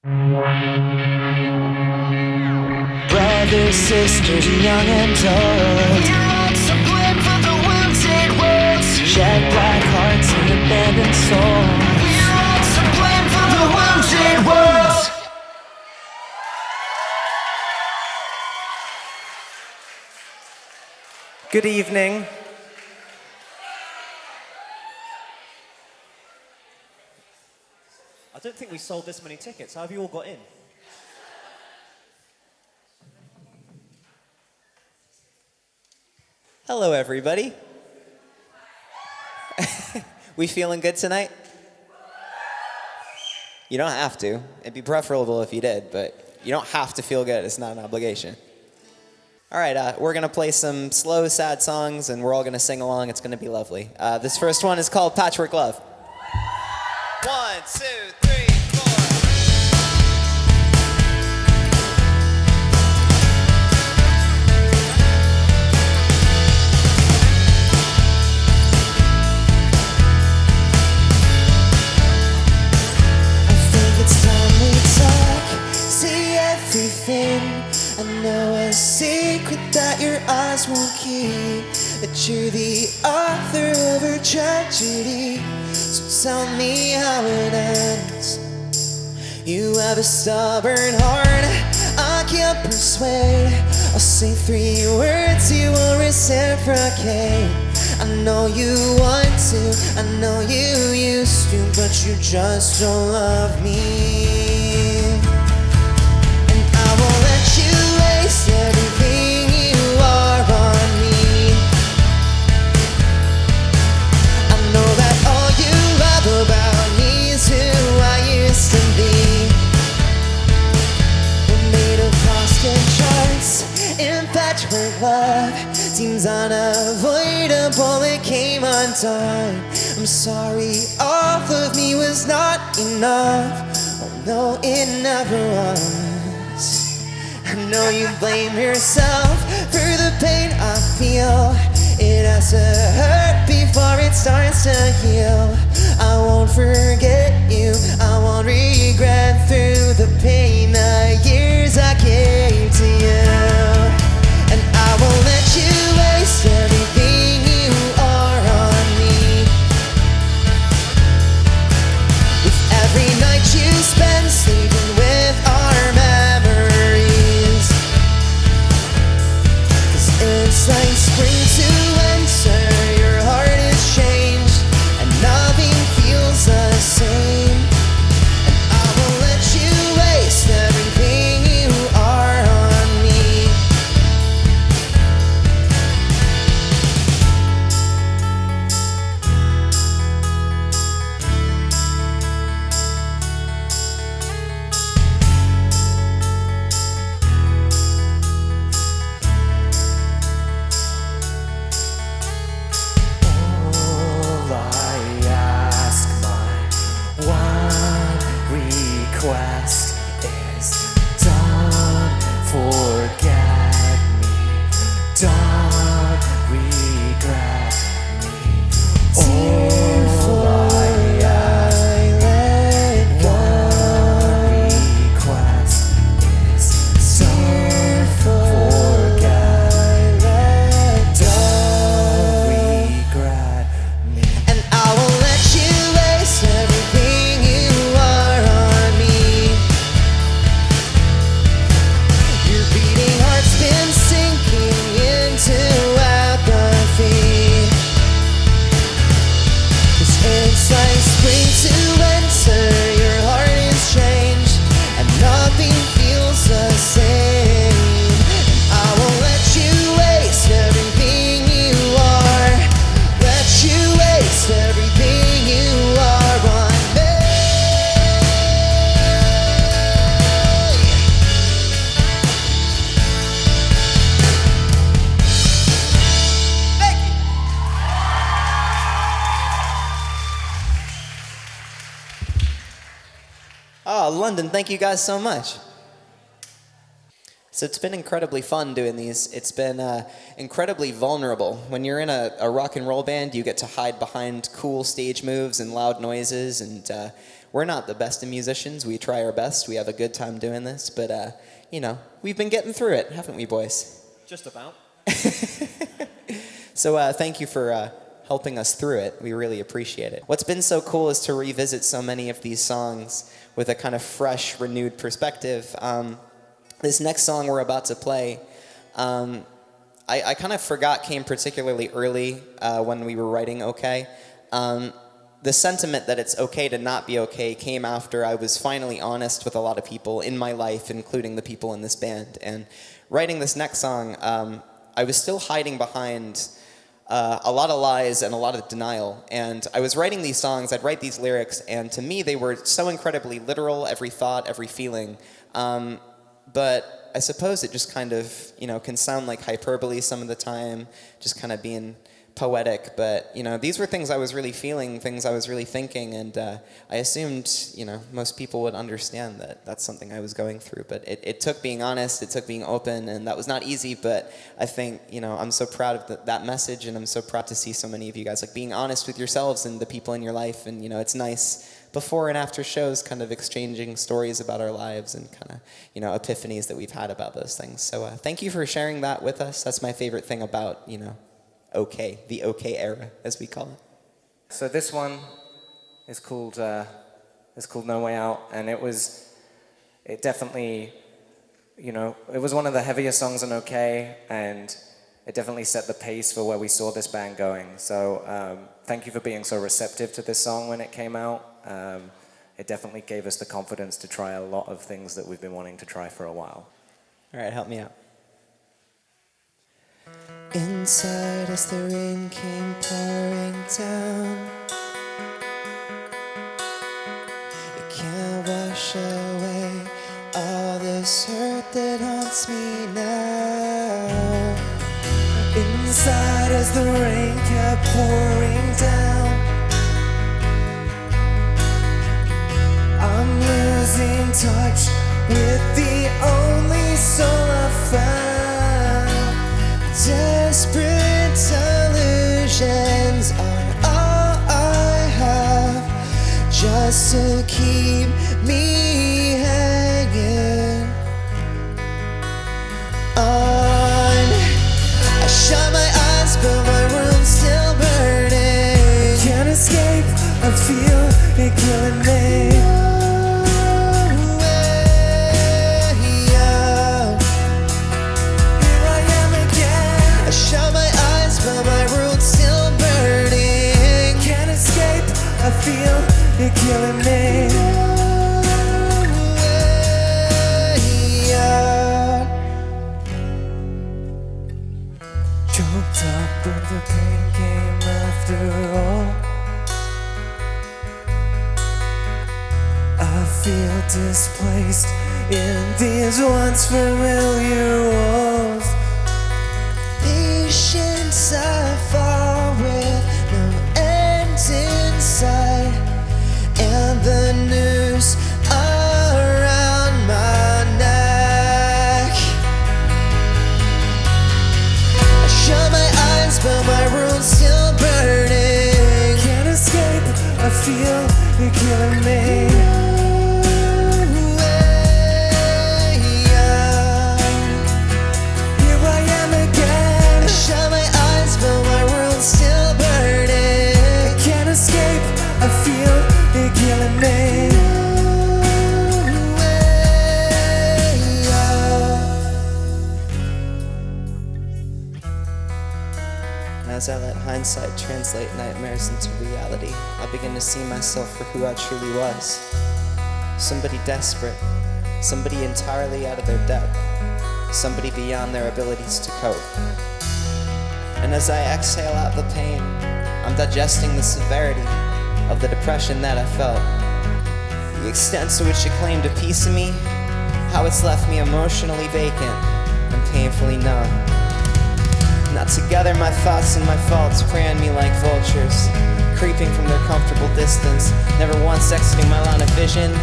Brothers, sisters, young and old, we rise to blame for the wounded world. Shed black hearts and abandoned souls. We rise to blame for the wounded world. Good evening. I don't think we sold this many tickets. How have you all got in? Hello, everybody. We feeling good tonight? You don't have to. It'd be preferable if you did, but you don't have to feel good. It's not an obligation. All right, we're going to play some slow, sad songs, and we're all going to sing along. It's going to be lovely. This first one is called Patchwork Love. 1, 2, 3, 4. I think it's time we talk, see everything. I know a secret that your eyes won't keep, that you're the author of her tragedy. So tell me how it ends. You have a stubborn heart, I can't persuade. I'll say 3 words, you won't reciprocate. I know you want to, I know you used to, but you just don't love me. And I won't let you waste everything you are on me. I know that all you love about me is who I used to be. We're made of constant charts in patchwork love. Seems unavoidable, it came undone. I'm sorry, all of me was not enough. Oh no, it never was. I know you blame yourself for the pain I feel. It has to hurt before it starts to heal. I won't forget you, I won't regret through the pain, the years I gave to you. And I won't let you waste everything you are on me. With every night you spend sleeping with our memories. 'Cause it's like spring to enter, your heart is changed, and nothing feels the same. And I won't let you waste everything you are on me. All I ask, my one request is don't forget me, don't regret me. All I ask, one request is don't forget, don't regret me. And I won't let you waste everything you are on me. Your beating heart's been sinking into apathy. 'Cause it's like spring to enter, your heart is changed, and nothing feels the same. And I won't let you waste everything you are. Let you waste everything you are on me. Thank you. Oh, London, thank you guys so much. So it's been incredibly fun doing these. It's been incredibly vulnerable. When you're in a rock and roll band, you get to hide behind cool stage moves and loud noises, and we're not the best of musicians. We try our best. We have a good time doing this, but we've been getting through it, haven't we, boys? Just about. So thank you for helping us through it. We really appreciate it. What's been so cool is to revisit so many of these songs with a kind of fresh, renewed perspective. This next song we're about to play, I kind of forgot came particularly early when we were writing OK. The sentiment that it's okay to not be okay came after I was finally honest with a lot of people in my life, including the people in this band. And writing this next song, I was still hiding behind a lot of lies and a lot of denial. And I was writing these songs, I'd write these lyrics, and to me they were so incredibly literal, every thought, every feeling. But I suppose it just kind of, can sound like hyperbole some of the time, just kind of being poetic. But, these were things I was really feeling, things I was really thinking, and I assumed, most people would understand that that's something I was going through. But it took being honest, it took being open, and that was not easy, but I think, I'm so proud of that message, and I'm so proud to see so many of you guys, being honest with yourselves and the people in your life, and, it's nice before and after shows, kind of exchanging stories about our lives and kind of, epiphanies that we've had about those things. So thank you for sharing that with us. That's my favorite thing about, OK, the OK era, as we call it. So this one is called No Way Out, and it definitely, it was one of the heavier songs on OK, and it definitely set the pace for where we saw this band going. So thank you for being so receptive to this song when it came out. It definitely gave us the confidence to try a lot of things that we've been wanting to try for a while. All right, help me out. Inside as the rain came pouring down, it can't wash away all this hurt that haunts me now. Inside as the rain kept pouring down, I'm losing touch with the only soul I found. Desperate illusions are all I have, just to keep me hanging on. I shut my eyes, but my room's still burning. Can't escape, I feel it killing me. I feel it killing me. Choked up, but the pain came after all. I feel displaced in these once familiar walls. Patience I fall with no end in sight, and the noose around my neck. I shut my eyes, but my room's still burning. Can't escape, I feel it killing me. I feel it killing me. As I let hindsight translate nightmares into reality, I begin to see myself for who I truly was. Somebody desperate, somebody entirely out of their depth, somebody beyond their abilities to cope. And as I exhale out the pain, I'm digesting the severity of the depression that I felt, the extent to which it claimed a piece of me, how it's left me emotionally vacant and painfully numb. Now together my thoughts and my faults prey on me like vultures, creeping from their comfortable distance, never once exiting my line of vision.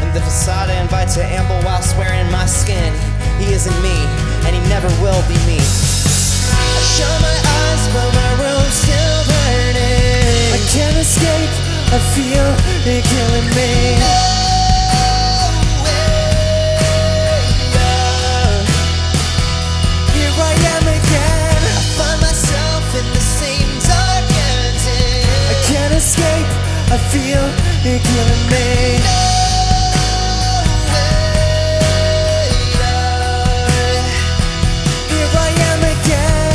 And the facade invites to amble while swearing my skin. He isn't me, and he never will be me. I shut my eyes, but my room's still burning. I can't escape, I feel it killing me. Here I am again. I find myself in the same dark ending. I can't escape. I feel it killing me. Here I am again.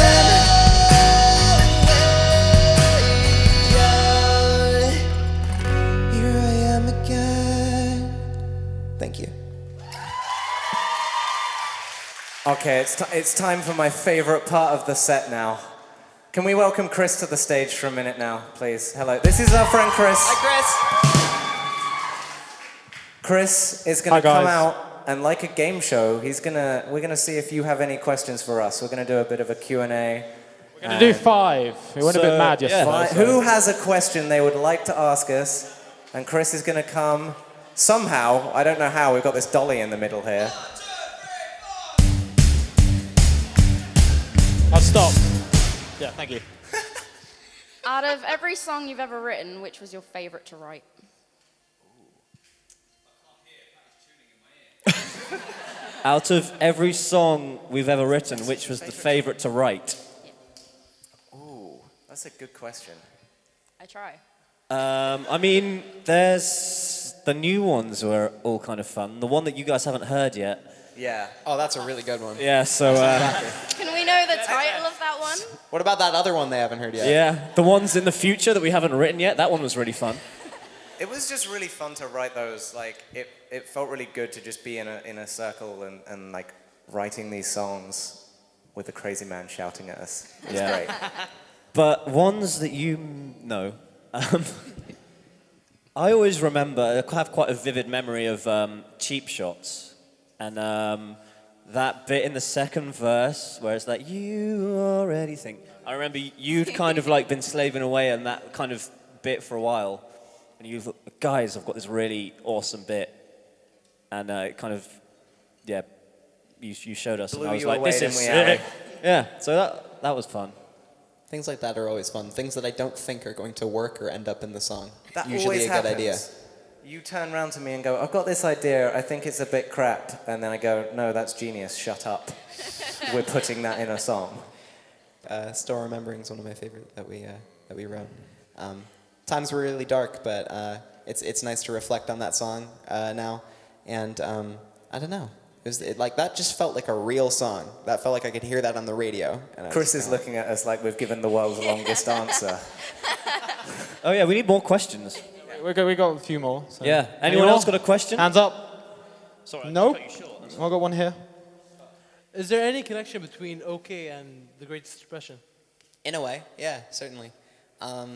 Here I am again. Thank you. Okay, it's time for my favorite part of the set now. Can we welcome Chris to the stage for a minute now, please? Hello. This is our friend Chris. Hi, Chris is going to come out and, like a game show, we're gonna see if you have any questions for us. We're going to do a bit of a Q&A. We're going to do 5. We went a bit mad yesterday. Who has a question they would like to ask us? And Chris is going to come somehow. I don't know how. We've got this dolly in the middle here. I'll stop. Yeah, thank you. Out of every song you've ever written, which was your favourite to write? Out of every song we've ever written, which was the favourite to write? Ooh, that's a good question. I try. I mean, there's the new ones were all kind of fun. The one that you guys haven't heard yet. Yeah. Oh, that's a really good one. Yeah, so Can we know the title of that one? What about that other one they haven't heard yet? yeah, the ones in the future that we haven't written yet. That one was really fun. It was just really fun to write those. Like, it felt really good to just be in a circle and like writing these songs with a crazy man shouting at us. It was great. But ones that you know, I always remember, I have quite a vivid memory of Cheap Shots. And that bit in the second verse where it's like, you already think. I remember you'd kind of like been slaving away on that kind of bit for a while. And you guys, I've got this really awesome bit. And it kind of, yeah, you showed us. Blew and I was you like, away, this didn't is we, Ali? yeah, so that was fun. Things like that are always fun. Things that I don't think are going to work or end up in the song. That Usually always a good happens. idea. You turn around to me and go, I've got this idea, I think it's a bit crap. And then I go, no, that's genius, shut up. We're putting that in a song. Still Remembering is one of my favorite that we wrote. Times were really dark, but it's nice to reflect on that song now. And I don't know. Like that just felt like a real song. That felt like I could hear that on the radio. And Chris is looking at us like we've given the world's longest answer. Oh yeah, we need more questions. We got a few more. So. Yeah. Anyone else got a question? Hands up. Sorry, No? cut you short. I got one here. Is there any connection between OK and The Greatest Depression? In a way, yeah, certainly. I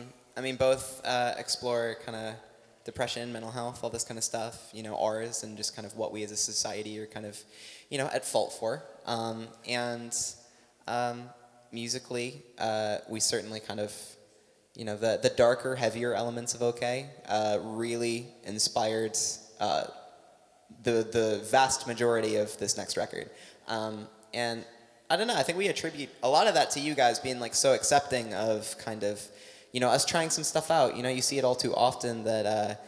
mean, both explore kind of depression, mental health, all this kind of stuff, you know, ours, and just kind of what we as a society are kind of, you know, at fault for. Musically, we certainly kind of, you know, the darker, heavier elements of OK really inspired the vast majority of this next record. And I don't know, I think we attribute a lot of that to you guys being like so accepting of kind of, you know, us trying some stuff out. You know, you see it all too often that,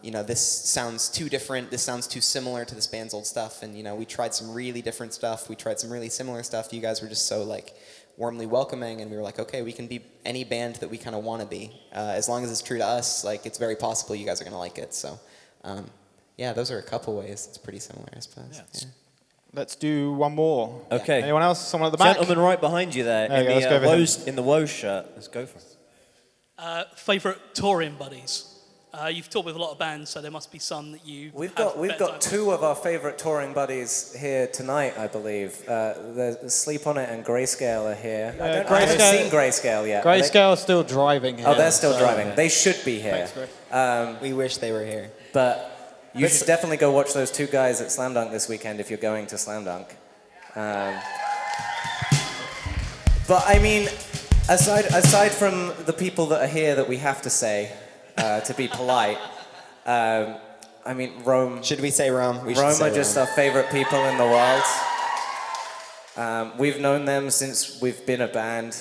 you know, this sounds too different, this sounds too similar to this band's old stuff. And, you know, we tried some really different stuff, we tried some really similar stuff. You guys were just so like warmly welcoming, and we were like, okay, we can be any band that we kind of want to be. As long as it's true to us, like, it's very possible you guys are going to like it. So, yeah, those are a couple ways. It's pretty similar, I suppose. Yeah. Let's do one more. Okay. Anyone else? Someone at the back? Gentleman right behind you there, There you go, let's in, go the, for him. in the Woe shirt. Let's go for it. Favourite touring buddies? You've toured with a lot of bands, so there must be some that you. We've got two of our favourite touring buddies here tonight, I believe. There's Sleep On It and Grayscale are here. I haven't seen Grayscale yet. Grayscale is still driving here. Oh, they're still driving. They should be here. Thanks, We wish they were here. But you should definitely go watch those two guys at Slam Dunk this weekend if you're going to Slam Dunk. But I mean, aside from the people that are here that we have to say to be polite, I mean, Rome. Should we say Rome? We should Rome say are just Rome. our favorite people in the world. We've known them since we've been a band.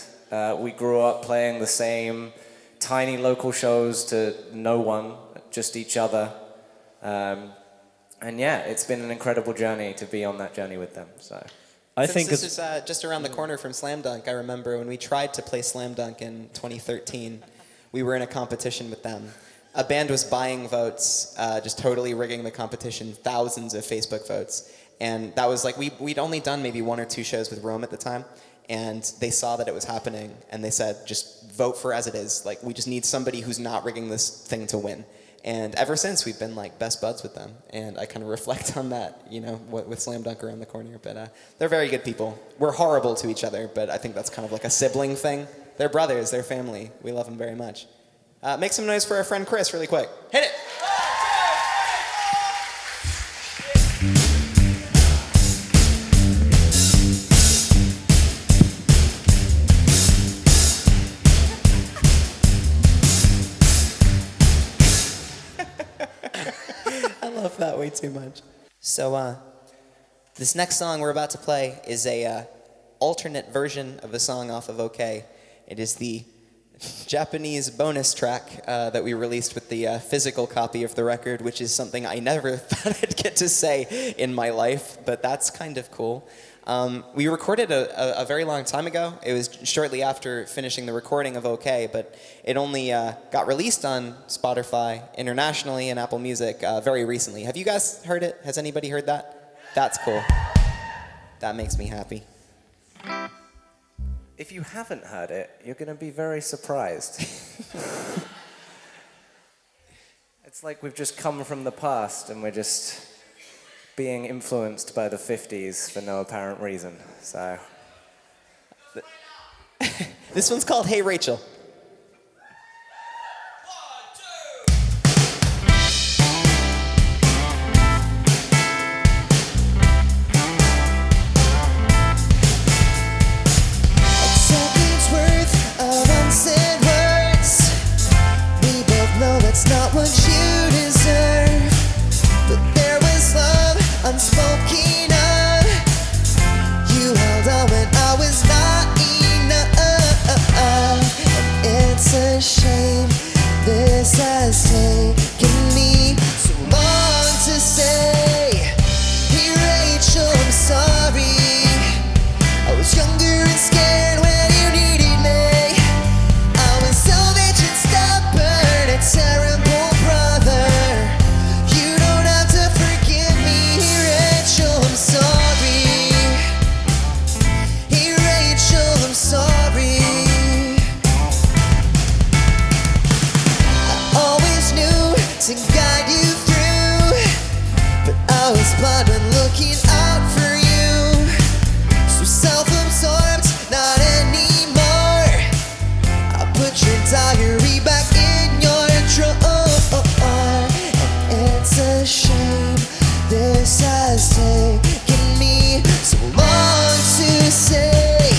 We grew up playing the same tiny local shows to no one, just each other. And yeah, it's been an incredible journey to be on that journey with them. So I Since think this is just around the corner from Slam Dunk, I remember when we tried to play Slam Dunk in 2013, we were in a competition with them. A band was buying votes, just totally rigging the competition, thousands of Facebook votes. And that was like, we'd only done maybe 1 or 2 shows with Rome at the time, and they saw that it was happening, and they said, just vote for As It Is. Like, we just need somebody who's not rigging this thing to win. And ever since, we've been like best buds with them. And I kind of reflect on that, you know, with Slam Dunk around the corner. But they're very good people. We're horrible to each other, but I think that's kind of like a sibling thing. They're brothers, they're family. We love them very much. Make some noise for our friend Chris really quick. Hit it! I love that way too much. So, this next song we're about to play is a alternate version of a song off of OK. It is the Japanese bonus track that we released with the physical copy of the record, which is something I never thought I'd get to say in my life, but that's kind of cool. We recorded a very long time ago. It was shortly after finishing the recording of OK, but it only got released on Spotify internationally and Apple Music very recently. Have you guys heard it? Has anybody heard that? That's cool. That makes me happy. if you haven't heard it, you're going to be very surprised. It's like we've just come from the past and we're just being influenced by the 50s for no apparent reason. So This one's called Hey Rachel. That's not what you deserve, but there was love unspoken of. You held on when I was not enough, and it's a shame this has taken me so long to say, hey Rachel, I'm sorry. I was younger and scared when you needed me. I was selfish and stubborn, a terrible brother. You don't have to forgive me, Rachel, I'm sorry. Hey Rachel, I'm sorry. I always knew to guide you through, but I was blind when looking out for you. So self-absorbed, not anymore. I put your diary back in your drawer, and it's a shame this has taken me so long to say,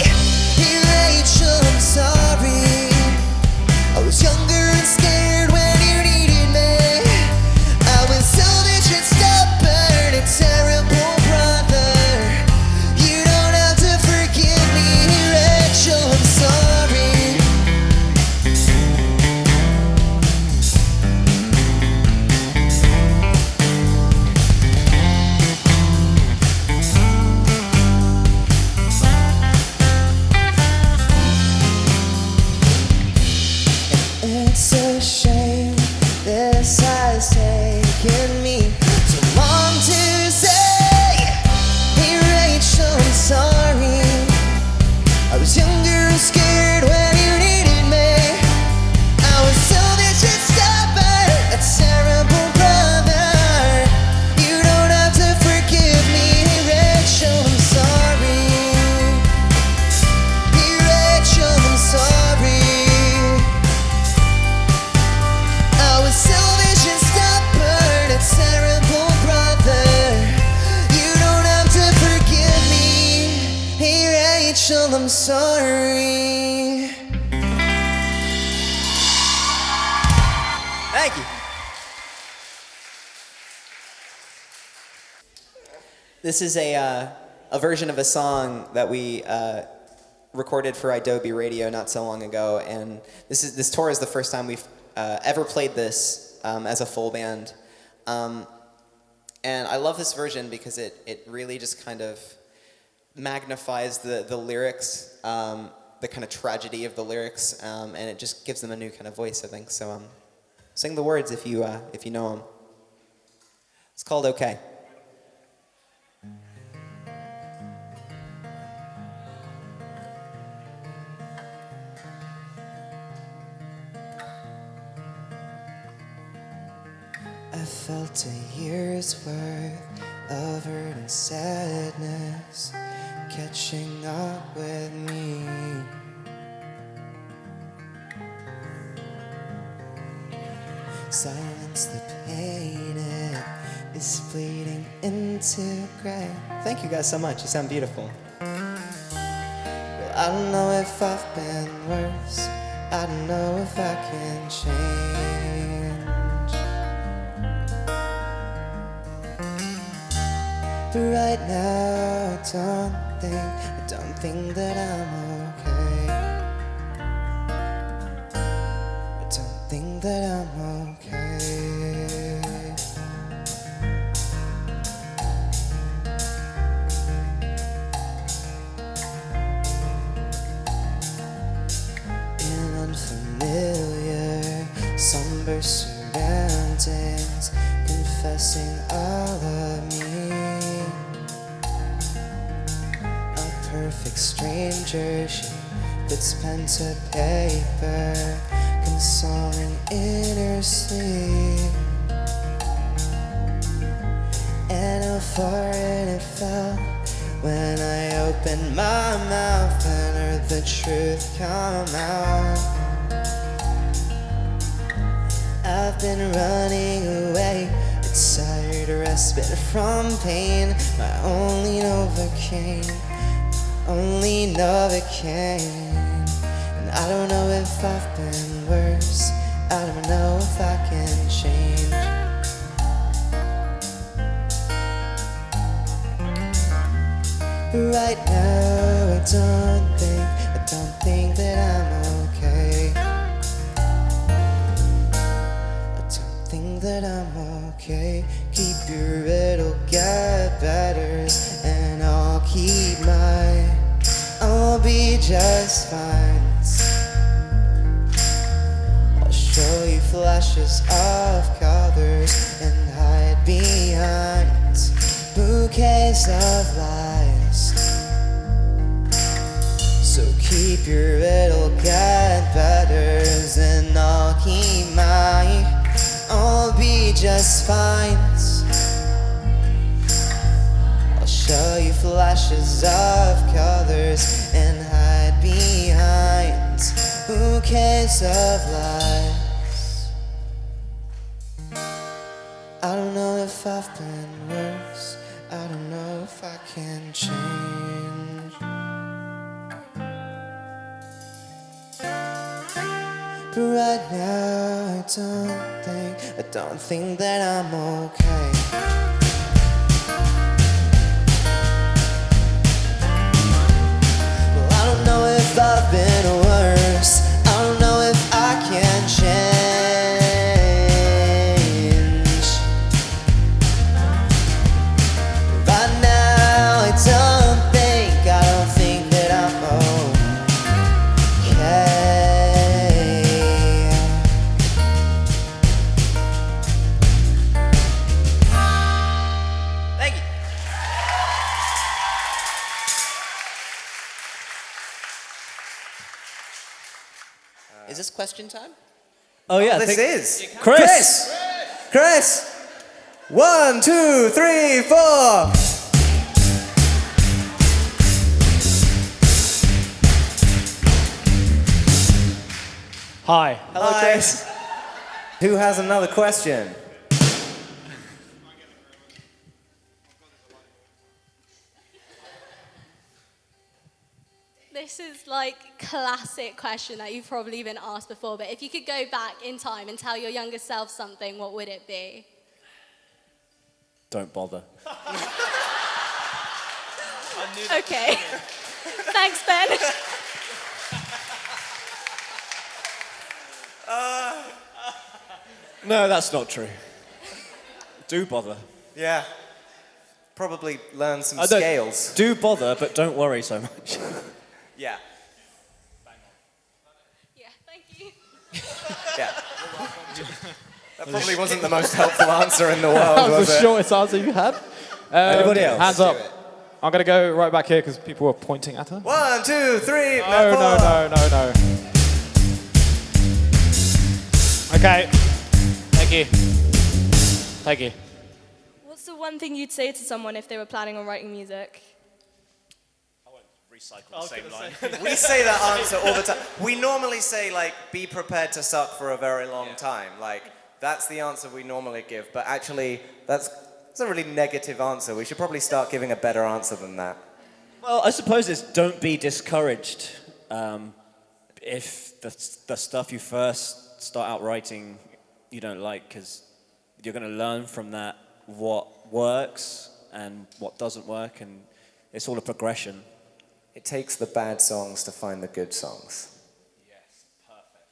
hey Rachel, I'm sorry. I was younger and scared when you needed me. I was selfish and stubborn, a terrible brother. You don't have to forgive me, Rachel, I'm sorry. It's a shame this has taken me so long to say, hey Rachel, I'm sorry. I was younger and scared when you needed me. I was selfish and stubborn, a terrible brother. You don't have to forgive me, Rachel, I'm sorry. Hey Rachel, I'm sorry. I was selfish and stubborn, a terrible brother. You don't have to forgive me. Hey Rachel, I'm sorry. Thank you. This is a version of a song that we recorded for Adobe Radio not so long ago, and this tour is the first time we've ever played this as a full band. And I love this version because it really just kind of magnifies the lyrics, the kind of tragedy of the lyrics, and it just gives them a new kind of voice, I think. So sing the words if you know them. It's called Okay. I felt a year's worth of hurt and sadness catching up with me. Silence the pain, it is bleeding into gray. Thank you guys so much, you sound beautiful. Well, I don't know if I've been worse, I don't know if I can change. But right now, I don't think that I'm okay. I don't think that I'm okay. In unfamiliar, somber surroundings, confessing all of me. Perfect stranger, she puts pen to paper, consoling in her sleep. And how foreign it felt when I opened my mouth and heard the truth come out. I've been running away, a tired respite from pain, my only Novocaine. Only Novocaine. And I don't know if I've been worse, I don't know if I can change. Right now I don't think that I'm okay. I don't think that I'm okay. Keep your riddle, get better, and I'll keep mine. I'll be just fine. I'll show you flashes of colors and hide behind bouquets of lies. So keep your little get betters and I'll keep mine. I'll be just fine. I'll show you flashes of colors and hide behind bouquets of lies. I don't know if I've been worse, I don't know if I can change. But right now I don't think that I'm okay. Well, I don't know if I've been worse, I don't know if I can change. Right now I don't think that I'm okay. Thank you. Is this question time? Oh yeah, This is Chris. Chris. 1, 2, 3, 4. Hi. Hello, Hi. Chris. Who has another question? This is like classic question that you've probably been asked before, but if you could go back in time and tell your younger self something, what would it be? Don't bother. Okay. Thanks, Ben. No, that's not true. Do bother. Yeah. Probably learn some scales. Do bother, but don't worry so much. Yeah. Yeah, thank you. Yeah. That probably wasn't the most helpful answer in the world, That was was the it? shortest answer you had. Anybody else? Hands up. I'm going to go right back here because people were pointing at her. 1, 2, 3, No. Okay. Thank you. What's the one thing you'd say to someone if they were planning on writing music? I won't recycle the same line. We say that answer all the time. We normally say, like, be prepared to suck for a very long time. Like, that's the answer we normally give. But actually, that's a really negative answer. We should probably start giving a better answer than that. Well, I suppose it's don't be discouraged if the stuff you first start out writing you don't like, because you're going to learn from that what works and what doesn't work, and it's all a progression. It takes the bad songs to find the good songs.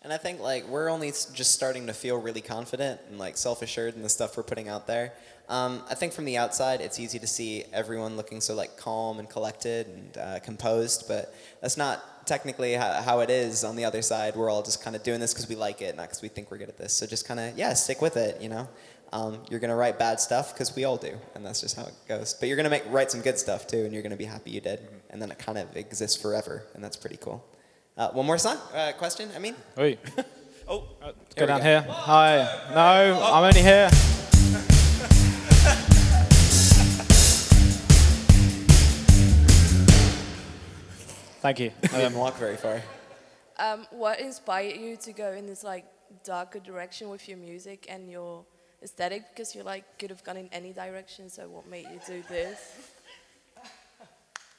And I think like we're only just starting to feel really confident and like self-assured in the stuff we're putting out there. I think from the outside it's easy to see everyone looking so like calm and collected and composed, but that's not technically how it is on the other side. We're all just kind of doing this because we like it, not because we think we're good at this. So just kind of, stick with it, you know. You're going to write bad stuff because we all do, and that's just how it goes. But you're going to write some good stuff too, and you're going to be happy you did, and then it kind of exists forever, and that's pretty cool. One more song? Question, I mean? Oi. Oh, Let's go down here. Hi. No, I'm only here. Thank you. I didn't walk very far. What inspired you to go in this like darker direction with your music and your aesthetic? Because you like could have gone in any direction, so what made you do this?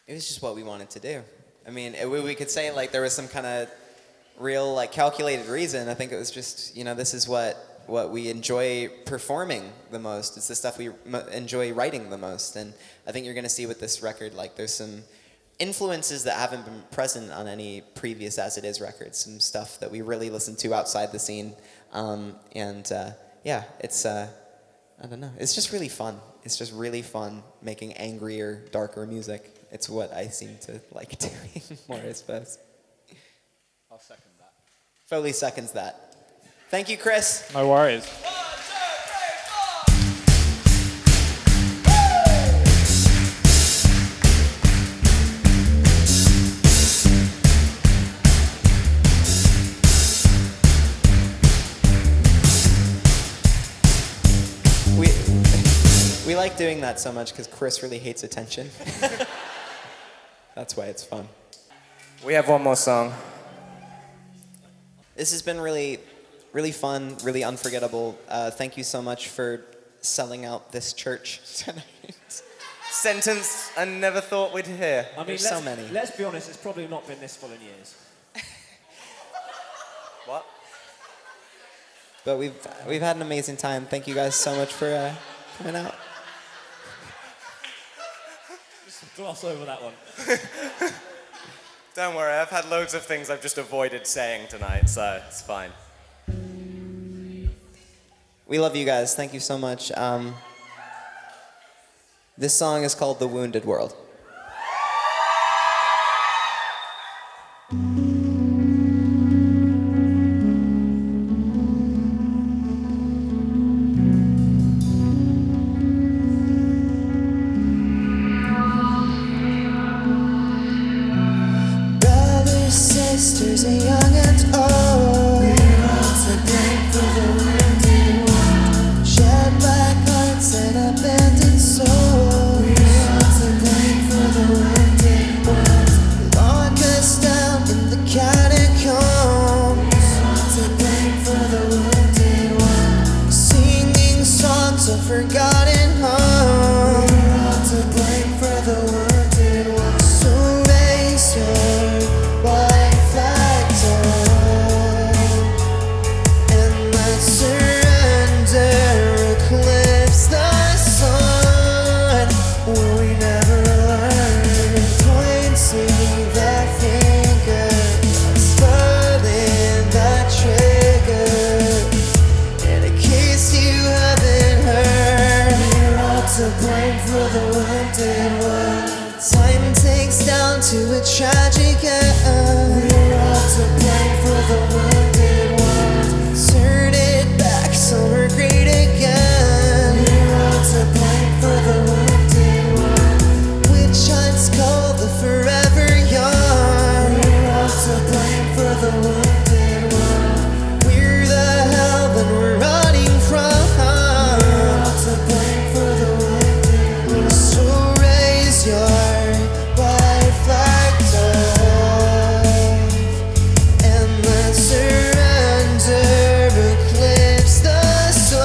It was just what we wanted to do. I mean, we could say like there was some kind of real like calculated reason. I think it was just, you know, this is what we enjoy performing the most. It's the stuff we enjoy writing the most. And I think you're going to see with this record, like there's some influences that haven't been present on any previous As It Is records. Some stuff that we really listen to outside the scene. It's, I don't know. It's just really fun. It's just really fun making angrier, darker music. It's what I seem to like doing more, I suppose. I'll second that. Foley seconds that. Thank you, Chris. No worries. We like doing that so much because Chris really hates attention. That's why it's fun. We have one more song. This has been really, really fun, really unforgettable. Thank you so much for selling out this church tonight. Sentence I never thought we'd hear. I mean, There's so many. Let's be honest, it's probably not been this full in years. What? But we've had an amazing time. Thank you guys so much for coming out. Just gloss over that one. Don't worry, I've had loads of things I've just avoided saying tonight, so it's fine. We love you guys. Thank you so much. This song is called The Wounded World. Sisters and young and old, we're all to blame for the wounded world. Shed black hearts and abandoned souls, we're all to blame for the wounded world. Lock us down in the to a tragic end. We're all to blame for the wounded world. Turn it back so we're great again. We're all to blame for the wounded world. Witch hunts called the forever young. We're all to blame for the wounded world. We're the hell that we're running from. We're all to blame for the wounded world. So raise your white flag up and let's surrender, eclipse the sun.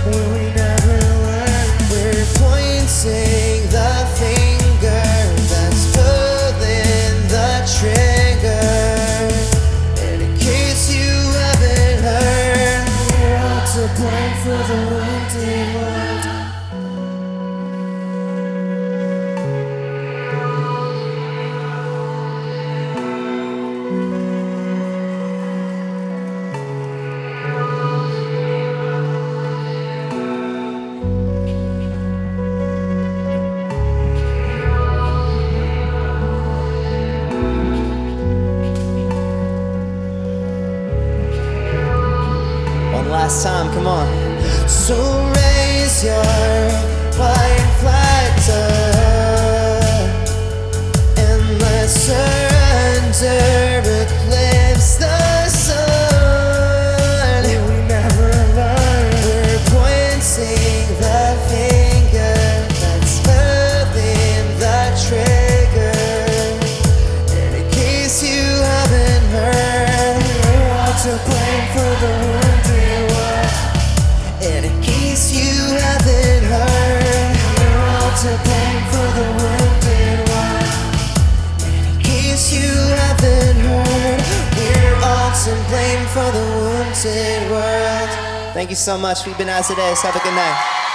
Will we never learn? We're pointing the finger that's pulling the trigger. And in case you haven't heard, we're all to blame for the wounded world. One last time, come on. So raise your white flags up and let's surrender, eclipse the sun. We never learn. We're pointing the finger that's pulling the trigger. And in case you haven't heard, we're all to blame for the wounded world. And in case you haven't heard, we're all to blame for the wounded world. And in case you haven't heard, we're all to blame for the wounded world. Thank you so much. We've been As It Is. Have a good night.